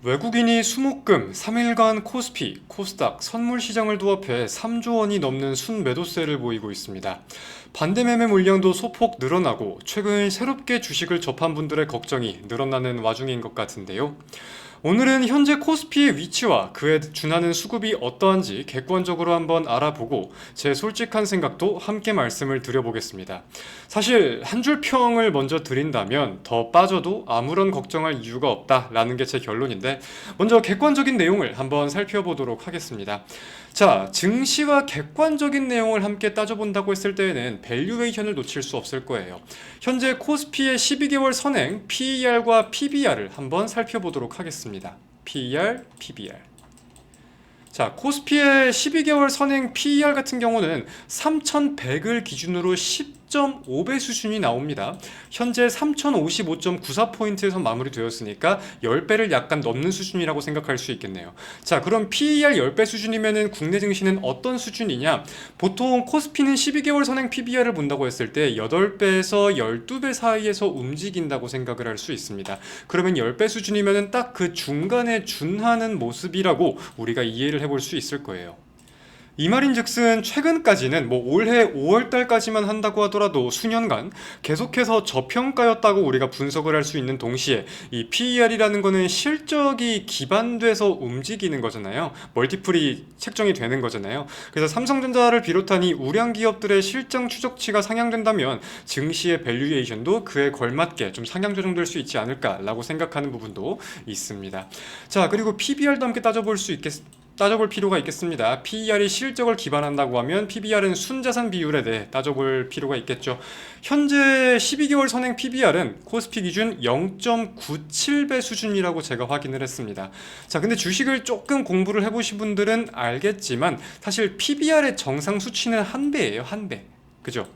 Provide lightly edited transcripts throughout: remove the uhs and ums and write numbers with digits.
외국인이 수목금, 3일간 코스피, 코스닥, 선물시장을 도합해 3조 원이 넘는 순매도세를 보이고 있습니다. 반대매매 물량도 소폭 늘어나고 최근 새롭게 주식을 접한 분들의 걱정이 늘어나는 와중인 것 같은데요. 오늘은 현재 코스피의 위치와 그에 준하는 수급이 어떠한지 객관적으로 한번 알아보고 제 솔직한 생각도 함께 말씀을 드려보겠습니다. 사실 한 줄 평을 먼저 드린다면 더 빠져도 아무런 걱정할 이유가 없다라는 게 제 결론인데, 먼저 객관적인 내용을 한번 살펴보도록 하겠습니다. 자, 증시와 객관적인 내용을 함께 따져본다고 했을 때에는 밸류에이션을 놓칠 수 없을 거예요. 현재 코스피의 12개월 선행 PER과 PBR을 한번 살펴보도록 하겠습니다. PER, PBR. 자, 코스피의 12개월 선행 PER 같은 경우는 3100을 기준으로 10.5배 수준이 나옵니다. 현재 3055.94포인트에서 마무리되었으니까 10배를 약간 넘는 수준이라고 생각할 수 있겠네요. 자, 그럼 PER 10배 수준이면은 국내 증시는 어떤 수준이냐? 보통 코스피는 12개월 선행 PBR을 본다고 했을 때 8배에서 12배 사이에서 움직인다고 생각을 할 수 있습니다. 그러면 10배 수준이면은 딱 그 중간에 준하는 모습이라고 우리가 이해를 해볼 수 있을 거예요. 이 말인즉슨 최근까지는 올해 5월달까지만 한다고 하더라도 수년간 계속해서 저평가였다고 우리가 분석을 할 수 있는 동시에 이 PER이라는 거는 실적이 기반돼서 움직이는 거잖아요. 멀티플이 책정이 되는 거잖아요. 그래서 삼성전자를 비롯한 이 우량 기업들의 실적 추적치가 상향된다면 증시의 밸류에이션도 그에 걸맞게 좀 상향 조정될 수 있지 않을까라고 생각하는 부분도 있습니다. 자, 그리고 PBR도 함께 따져볼 필요가 있겠습니다. PER이 실적을 기반한다고 하면 PBR은 순자산 비율에 대해 따져볼 필요가 있겠죠. 현재 12개월 선행 PBR은 코스피 기준 0.97배 수준이라고 제가 확인을 했습니다. 자, 근데 주식을 조금 공부를 해보신 분들은 알겠지만 사실 PBR의 정상 수치는 한 배예요, 한 배. 그죠?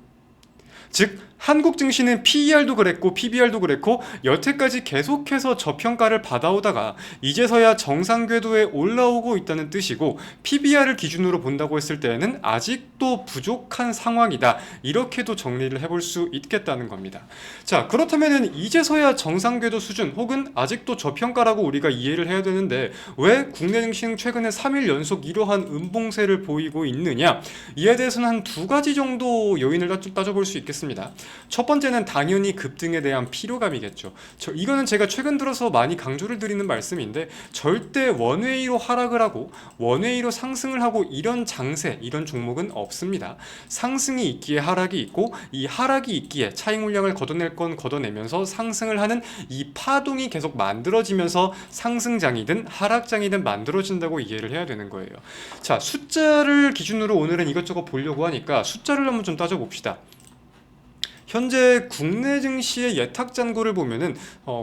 즉 한국 증시는 PER도 그랬고 PBR도 그랬고 여태까지 계속해서 저평가를 받아오다가 이제서야 정상 궤도에 올라오고 있다는 뜻이고, PBR을 기준으로 본다고 했을 때에는 아직도 부족한 상황이다, 이렇게도 정리를 해볼 수 있겠다는 겁니다. 자, 그렇다면 이제서야 정상 궤도 수준 혹은 아직도 저평가라고 우리가 이해를 해야 되는데 왜 국내 증시는 최근에 3일 연속 이러한 음봉세를 보이고 있느냐, 이에 대해서는 한 두 가지 정도 요인을 따져볼 수 있겠습니다. 첫 번째는 당연히 급등에 대한 피로감이겠죠. 이거는 제가 최근 들어서 많이 강조를 드리는 말씀인데, 절대 원웨이로 하락을 하고 원웨이로 상승을 하고 이런 장세, 이런 종목은 없습니다. 상승이 있기에 하락이 있고, 이 하락이 있기에 차익 물량을 걷어낼 건 걷어내면서 상승을 하는 이 파동이 계속 만들어지면서 상승장이든 하락장이든 만들어진다고 이해를 해야 되는 거예요. 자, 숫자를 기준으로 오늘은 이것저것 보려고 하니까 숫자를 한번 좀 따져봅시다. 현재 국내 증시의 예탁 잔고를 보면은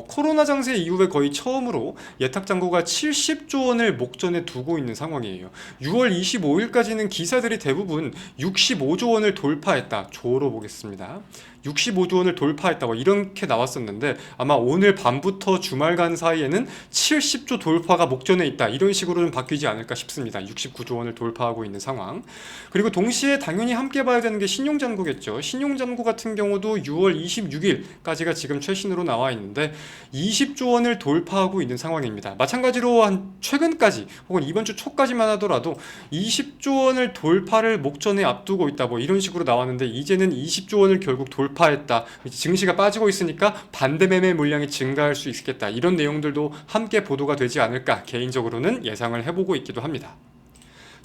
코로나 장세 이후에 거의 처음으로 예탁 잔고가 70조 원을 목전에 두고 있는 상황이에요. 6월 25일까지는 기사들이 대부분 65조 원을 돌파했다, 조로 보겠습니다. 65조 원을 돌파했다고 이렇게 나왔었는데, 아마 오늘 밤부터 주말간 사이에는 70조 돌파가 목전에 있다, 이런 식으로 좀 바뀌지 않을까 싶습니다. 69조 원을 돌파하고 있는 상황. 그리고 동시에 당연히 함께 봐야 되는 게 신용잔고겠죠. 신용잔고 같은 경우도 6월 26일까지가 지금 최신으로 나와 있는데 20조 원을 돌파하고 있는 상황입니다. 마찬가지로 한 최근까지 혹은 이번 주 초까지만 하더라도 20조 원을 돌파를 목전에 앞두고 있다, 이런 식으로 나왔는데 이제는 20조 원을 결국 돌파했다, 증시가 빠지고 있으니까 반대 매매 물량이 증가할 수 있겠다, 이런 내용들도 함께 보도가 되지 않을까 개인적으로는 예상을 해보고 있기도 합니다.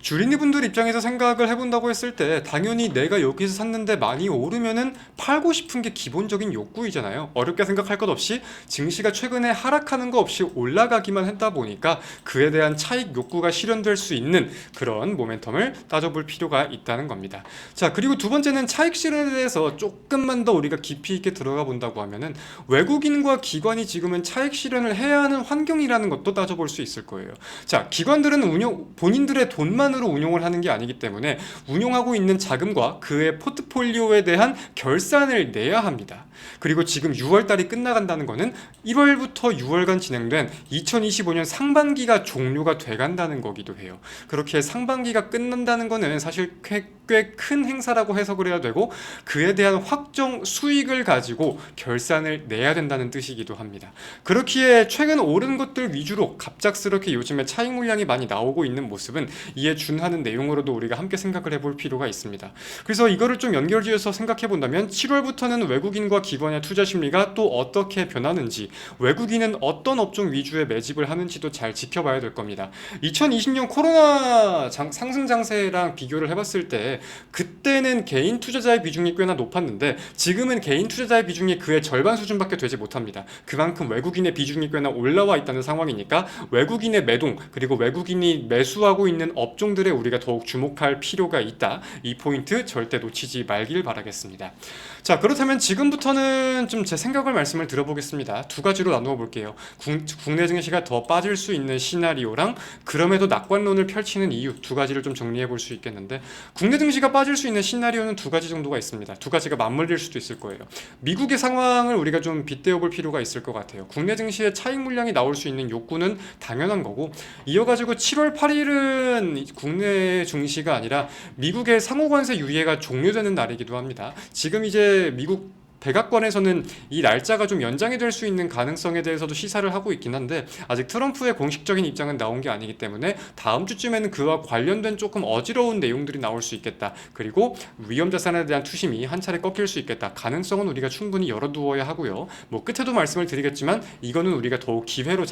주린이분들 입장에서 생각을 해본다고 했을 때 당연히 내가 여기서 샀는데 많이 오르면은 팔고 싶은 게 기본적인 욕구이잖아요. 어렵게 생각할 것 없이 증시가 최근에 하락하는 거 없이 올라가기만 했다 보니까 그에 대한 차익 욕구가 실현될 수 있는 그런 모멘텀을 따져볼 필요가 있다는 겁니다. 자, 그리고 두 번째는 차익 실현에 대해서 조금만 더 우리가 깊이 있게 들어가 본다고 하면은 외국인과 기관이 지금은 차익 실현을 해야 하는 환경이라는 것도 따져볼 수 있을 거예요. 자, 기관들은 본인들의 돈만 일반으로 운용을 하는 게 아니기 때문에 운용하고 있는 자금과 그의 포트폴리오에 대한 결산을 내야 합니다. 그리고 지금 6월달이 끝나간다는 거는 1월부터 6월간 진행된 2025년 상반기가 종료가 돼간다는 거기도 해요. 그렇게 상반기가 끝난다는 거는 사실 꽤 큰 행사라고 해석을 해야 되고, 그에 대한 확정 수익을 가지고 결산을 내야 된다는 뜻이기도 합니다. 그렇기에 최근 오른 것들 위주로 갑작스럽게 요즘에 차익 물량이 많이 나오고 있는 모습은 이에 준하는 내용으로도 우리가 함께 생각을 해볼 필요가 있습니다. 그래서 이거를 좀 연결지어서 생각해 본다면 7월부터는 외국인과 기관의 투자 심리가 또 어떻게 변하는지, 외국인은 어떤 업종 위주의 매집을 하는지도 잘 지켜봐야 될 겁니다. 2020년 코로나 상승 장세랑 비교를 해봤을 때 그때는 개인 투자자의 비중이 꽤나 높았는데 지금은 개인 투자자의 비중이 그의 절반 수준밖에 되지 못합니다. 그만큼 외국인의 비중이 꽤나 올라와 있다는 상황이니까 외국인의 매동, 그리고 외국인이 매수하고 있는 업종들에 우리가 더욱 주목할 필요가 있다. 이 포인트 절대 놓치지 말길 바라겠습니다. 자, 그렇다면 지금부터는 좀 제 생각을 말씀을 드려보겠습니다. 두 가지로 나누어 볼게요. 국내 증시가 더 빠질 수 있는 시나리오랑 그럼에도 낙관론을 펼치는 이유, 두 가지를 좀 정리해 볼 수 있겠는데, 국내 증시가 빠질 수 있는 시나리오는 두 가지 정도가 있습니다. 두 가지가 맞물릴 수도 있을 거예요. 미국의 상황을 우리가 좀 빗대어 볼 필요가 있을 것 같아요. 국내 증시에 차익 물량이 나올 수 있는 욕구는 당연한 거고, 이어가지고 7월 8일은 국내 증시가 아니라 미국의 상호관세 유예가 종료되는 날이기도 합니다. 지금 이제 미국 백악관에서는 이 날짜가 좀 연장이 될 수 있는 가능성에 대해서도 시사를 하고 있긴 한데, 아직 트럼프의 공식적인 입장은 나온 게 아니기 때문에 다음 주쯤에는 그와 관련된 조금 어지러운 내용들이 나올 수 있겠다. 그리고 위험자산에 대한 투심이 한 차례 꺾일 수 있겠다. 가능성은 우리가 충분히 열어두어야 하고요. 뭐 끝에도 말씀을 드리겠지만 이거는 우리가 더욱 기회로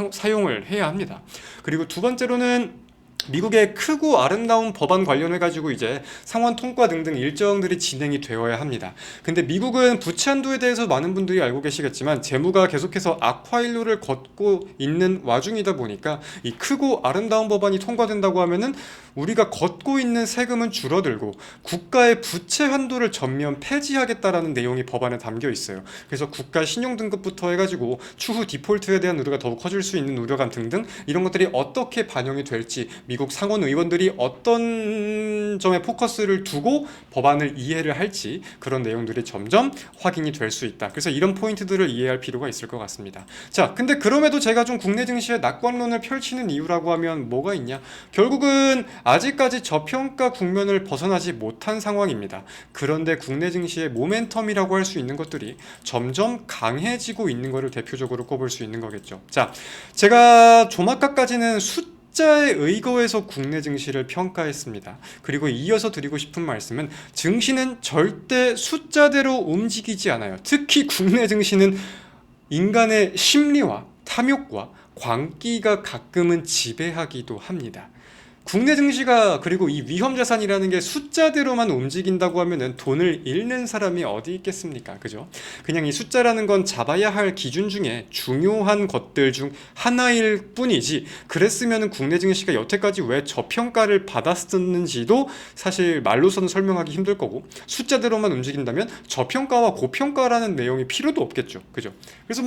사용을 해야 합니다. 그리고 두 번째로는 미국의 크고 아름다운 법안 관련해가지고 이제 상원 통과 등등 일정들이 진행이 되어야 합니다. 근데 미국은 부채 한도에 대해서 많은 분들이 알고 계시겠지만 재무가 계속해서 악화일로를 걷고 있는 와중이다 보니까 이 크고 아름다운 법안이 통과된다고 하면은 우리가 걷고 있는 세금은 줄어들고 국가의 부채 한도를 전면 폐지하겠다라는 내용이 법안에 담겨 있어요. 그래서 국가 신용등급부터 해가지고 추후 디폴트에 대한 우려가 더욱 커질 수 있는 우려감 등등 이런 것들이 어떻게 반영이 될지, 미국 상원 의원들이 어떤 점에 포커스를 두고 법안을 이해를 할지, 그런 내용들이 점점 확인이 될 수 있다. 그래서 이런 포인트들을 이해할 필요가 있을 것 같습니다. 자, 근데 그럼에도 제가 좀 국내 증시에 낙관론을 펼치는 이유라고 하면 뭐가 있냐? 결국은 아직까지 저평가 국면을 벗어나지 못한 상황입니다. 그런데 국내 증시의 모멘텀이라고 할 수 있는 것들이 점점 강해지고 있는 것을 대표적으로 꼽을 수 있는 거겠죠. 자, 제가 조마카까지는 숫자에 의거해서 국내 증시를 평가했습니다. 그리고 이어서 드리고 싶은 말씀은, 증시는 절대 숫자대로 움직이지 않아요. 특히 국내 증시는 인간의 심리와 탐욕과 광기가 가끔은 지배하기도 합니다. 국내 증시가, 그리고 이 위험자산이라는 게 숫자대로만 움직인다고 하면은 돈을 잃는 사람이 어디 있겠습니까? 그죠? 그냥 이 숫자라는 건 잡아야 할 기준 중에 중요한 것들 중 하나일 뿐이지, 그랬으면은 국내 증시가 여태까지 왜 저평가를 받았었는지도 사실 말로서는 설명하기 힘들 거고, 숫자대로만 움직인다면 저평가와 고평가라는 내용이 필요도 없겠죠. 그죠? 그래서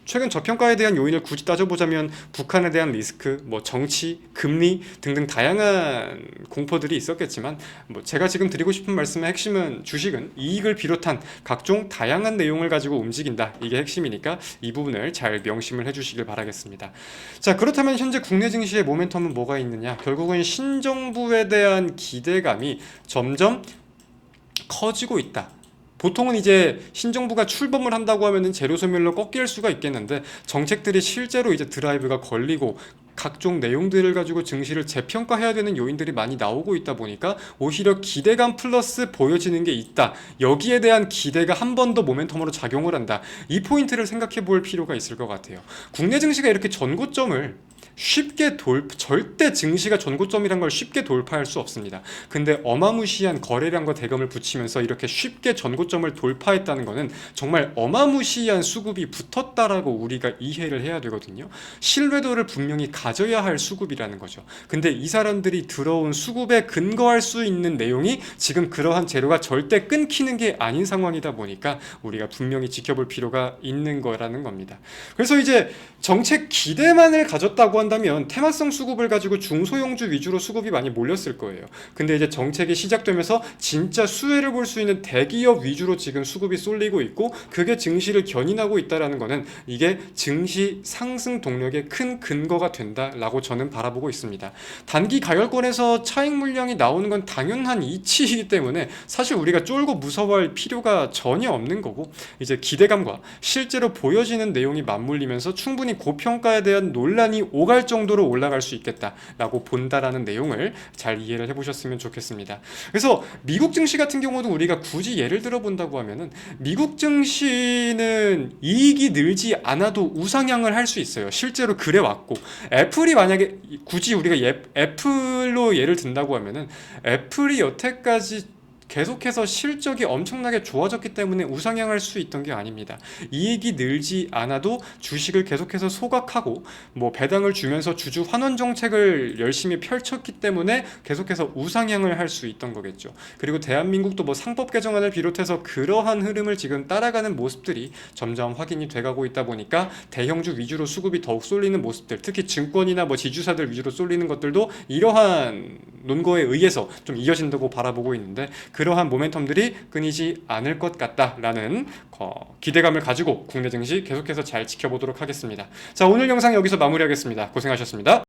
최근 저평가에 대한 요인을 굳이 따져보자면 북한에 대한 리스크, 정치, 금리 등등 다양한 공포들이 있었겠지만, 제가 지금 드리고 싶은 말씀의 핵심은, 주식은 이익을 비롯한 각종 다양한 내용을 가지고 움직인다. 이게 핵심이니까 이 부분을 잘 명심을 해주시길 바라겠습니다. 자, 그렇다면 현재 국내 증시의 모멘텀은 뭐가 있느냐? 결국은 신정부에 대한 기대감이 점점 커지고 있다. 보통은 이제 신정부가 출범을 한다고 하면은 재료소멸로 꺾일 수가 있겠는데, 정책들이 실제로 이제 드라이브가 걸리고 각종 내용들을 가지고 증시를 재평가해야 되는 요인들이 많이 나오고 있다 보니까 오히려 기대감 플러스 보여지는 게 있다. 여기에 대한 기대가 한 번 더 모멘텀으로 작용을 한다. 이 포인트를 생각해 볼 필요가 있을 것 같아요. 국내 증시가 이렇게 전고점을 쉽게 절대 증시가 전고점이란 걸 쉽게 돌파할 수 없습니다. 근데 어마무시한 거래량과 대금을 붙이면서 이렇게 쉽게 전고점을 돌파했다는 것은 정말 어마무시한 수급이 붙었다라고 우리가 이해를 해야 되거든요. 신뢰도를 분명히 가져야 할 수급이라는 거죠. 근데 이 사람들이 들어온 수급에 근거할 수 있는 내용이 지금 그러한 재료가 절대 끊기는 게 아닌 상황이다 보니까 우리가 분명히 지켜볼 필요가 있는 거라는 겁니다. 그래서 이제 정책 기대만을 가졌다고 한다면 테마성 수급을 가지고 중소형주 위주로 수급이 많이 몰렸을 거예요. 근데 이제 정책이 시작되면서 진짜 수혜를 볼 수 있는 대기업 위주로 지금 수급이 쏠리고 있고, 그게 증시를 견인하고 있다라는 거는 이게 증시 상승 동력의 큰 근거가 된다라고 저는 바라보고 있습니다. 단기 가결권에서 차익 물량이 나오는 건 당연한 이치이기 때문에 사실 우리가 쫄고 무서워할 필요가 전혀 없는 거고, 이제 기대감과 실제로 보여지는 내용이 맞물리면서 충분히 고평가에 대한 논란이 오갈 정도로 올라갈 수 있겠다라고 본다라는 내용을 잘 이해를 해보셨으면 좋겠습니다. 그래서 미국 증시 같은 경우도 우리가 굳이 예를 들어 본다고 하면은 미국 증시는 이익이 늘지 않아도 우상향을 할 수 있어요. 실제로 그래 왔고, 애플이 만약에 굳이 우리가 애플로 예를 든다고 하면은 애플이 여태까지 계속해서 실적이 엄청나게 좋아졌기 때문에 우상향할 수 있던 게 아닙니다. 이익이 늘지 않아도 주식을 계속해서 소각하고 뭐 배당을 주면서 주주 환원 정책을 열심히 펼쳤기 때문에 계속해서 우상향을 할 수 있던 거겠죠. 그리고 대한민국도 뭐 상법 개정안을 비롯해서 그러한 흐름을 지금 따라가는 모습들이 점점 확인이 돼가고 있다 보니까 대형주 위주로 수급이 더욱 쏠리는 모습들, 특히 증권이나 뭐 지주사들 위주로 쏠리는 것들도 이러한 논거에 의해서 좀 이어진다고 바라보고 있는데, 그러한 모멘텀들이 끊이지 않을 것 같다라는 기대감을 가지고 국내 증시 계속해서 잘 지켜보도록 하겠습니다. 자, 오늘 영상 여기서 마무리하겠습니다. 고생하셨습니다.